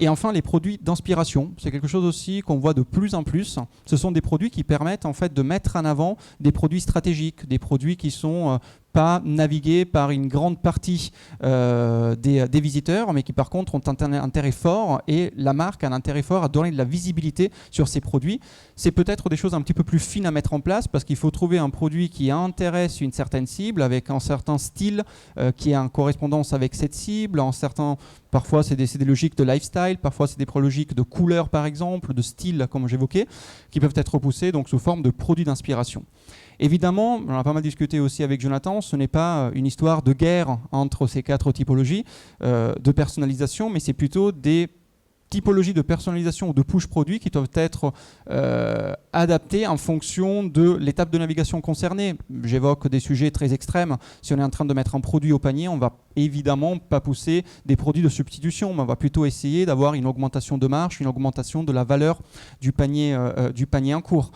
Et enfin, les produits d'inspiration, c'est quelque chose aussi qu'on voit de plus en plus. Ce sont des produits qui permettent en fait de mettre en avant des produits stratégiques, des produits qui sont pas navigués par une grande partie des visiteurs, mais qui par contre ont un intérêt fort, et la marque a un intérêt fort à donner de la visibilité sur ces produits. C'est peut-être des choses un petit peu plus fines à mettre en place, parce qu'il faut trouver un produit qui intéresse une certaine cible, avec un certain style qui est en correspondance avec cette cible, parfois c'est des logiques de lifestyle, parfois c'est des logiques de couleur par exemple, de style comme j'évoquais, qui peuvent être repoussées donc sous forme de produits d'inspiration. Évidemment, on a pas mal discuté aussi avec Jonathan, ce n'est pas une histoire de guerre entre ces 4 typologies de personnalisation, mais c'est plutôt des typologies de personnalisation ou de push produits qui doivent être adaptées en fonction de l'étape de navigation concernée. J'évoque des sujets très extrêmes. Si on est en train de mettre un produit au panier, on va évidemment pas pousser des produits de substitution, mais on va plutôt essayer d'avoir une augmentation de marge, une augmentation de la valeur du panier en cours.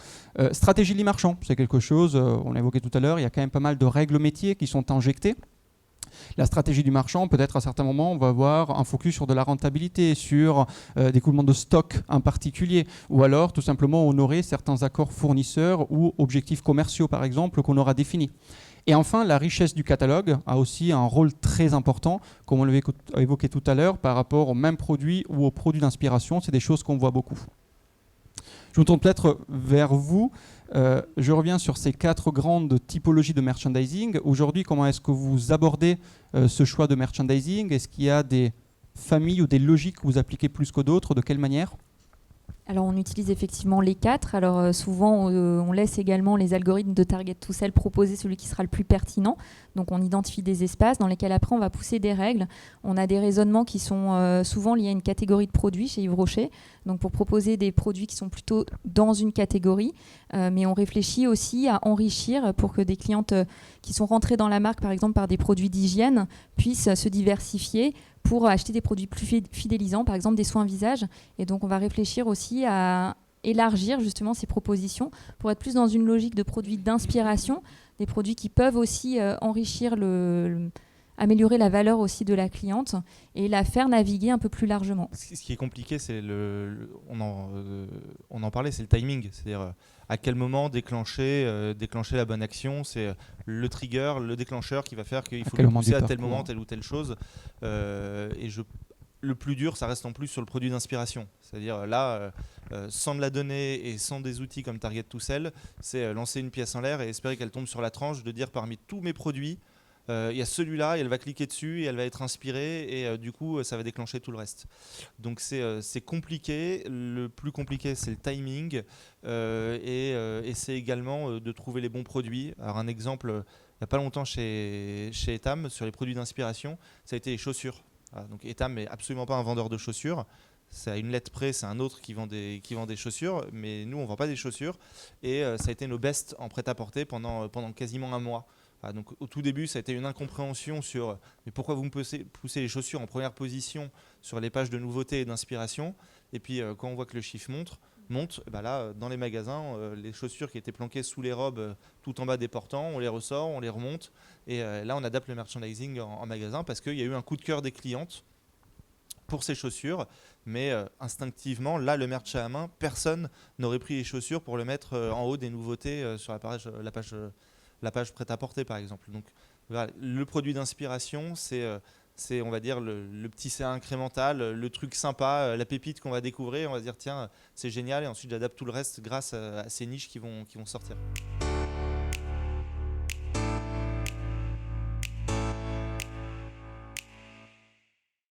Stratégie de marchand, c'est quelque chose, on l'a évoqué tout à l'heure, il y a quand même pas mal de règles métiers qui sont injectées. La stratégie du marchand, peut-être à certains moments, on va avoir un focus sur de la rentabilité, sur des coulements de stock en particulier, ou alors tout simplement honorer certains accords fournisseurs ou objectifs commerciaux, par exemple, qu'on aura définis. Et enfin, la richesse du catalogue a aussi un rôle très important, comme on l'avait évoqué tout à l'heure, par rapport aux mêmes produits ou aux produits d'inspiration. C'est des choses qu'on voit beaucoup. Je me tourne peut-être vers vous. Je reviens sur ces 4 grandes typologies de merchandising. Aujourd'hui, comment est-ce que vous abordez ce choix de merchandising? Est-ce qu'il y a des familles ou des logiques que vous appliquez plus que d'autres? De quelle manière? Alors on utilise effectivement les 4. Alors souvent on laisse également les algorithmes de Target to Sell proposer celui qui sera le plus pertinent. Donc on identifie des espaces dans lesquels après on va pousser des règles. On a des raisonnements qui sont souvent liés à une catégorie de produits chez Yves Rocher. Donc pour proposer des produits qui sont plutôt dans une catégorie. Mais on réfléchit aussi à enrichir pour que des clientes qui sont rentrées dans la marque par exemple par des produits d'hygiène puissent se diversifier pour acheter des produits plus fidélisants, par exemple des soins visage. Et donc on va réfléchir aussi à élargir justement ces propositions pour être plus dans une logique de produits d'inspiration, des produits qui peuvent aussi enrichir améliorer la valeur aussi de la cliente et la faire naviguer un peu plus largement. Ce qui est compliqué, c'est on en parlait, c'est le timing, c'est-à-dire à quel moment déclencher la bonne action, c'est le trigger, le déclencheur qui va faire qu'il faut le pousser à tel moment, telle ou telle chose. Le plus dur, ça reste en plus sur le produit d'inspiration. C'est-à-dire là, sans de la donnée et sans des outils comme Target to Sell, c'est lancer une pièce en l'air et espérer qu'elle tombe sur la tranche, de dire parmi tous mes produits, il y a celui-là, et elle va cliquer dessus, et elle va être inspirée, et du coup, ça va déclencher tout le reste. Donc c'est compliqué. Le plus compliqué, c'est le timing, et c'est également de trouver les bons produits. Alors un exemple, il n'y a pas longtemps chez Etam, sur les produits d'inspiration, ça a été les chaussures. Voilà, donc Etam n'est absolument pas un vendeur de chaussures. C'est à une lettre près, c'est un autre qui vend des chaussures, mais nous, on ne vend pas des chaussures. Et ça a été nos bests en prêt-à-porter pendant quasiment un mois. Donc, au tout début, ça a été une incompréhension sur mais pourquoi vous me poussez les chaussures en première position sur les pages de nouveautés et d'inspiration. Et puis, quand on voit que le chiffre monte, là, dans les magasins, les chaussures qui étaient planquées sous les robes tout en bas des portants, on les ressort, on les remonte. Et là, on adapte le merchandising en magasin parce qu'il y a eu un coup de cœur des clientes pour ces chaussures. Mais instinctivement, là, le merch à la main, personne n'aurait pris les chaussures pour le mettre en haut des nouveautés sur la page prêt-à-porter, par exemple. Donc, voilà, le produit d'inspiration, c'est on va dire, le petit CA incrémental, le truc sympa, la pépite qu'on va découvrir. On va se dire, tiens, c'est génial. Et ensuite, j'adapte tout le reste grâce à ces niches qui vont sortir.